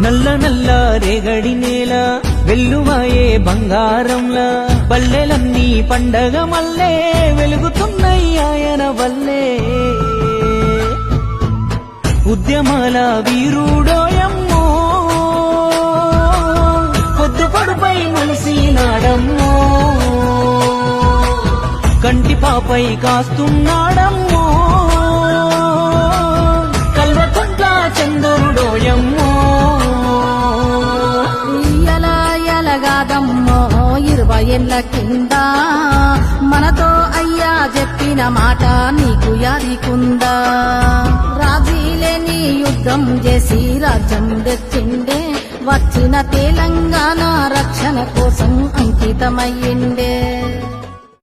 నల్ల నల్ల రేగడి నేల వెల్లువాయే బంగారంలా పల్లెలన్నీ పండగ మల్లే వెలుగుతున్నాయి ఆయన వల్లే ఉద్యమాల వీరుడోయమ్మో పొద్దు పొడుపై ములిసినాడమ్మో కంటి పాపై కాస్తున్నాడమ్మో కల్వకుంట్ల చంద్రుడోయమ్మో ఎలగాదమ్మో 20 ఏళ్ల కింద మనతో అయ్యా చెప్పిన మాట నీకు యాదికుందా రాజీలేని యుద్ధం చేసి రాజ్యం తెచ్చిండే వచ్చిన తెలంగాణ రక్షణ కోసం అంకితమయ్యిండే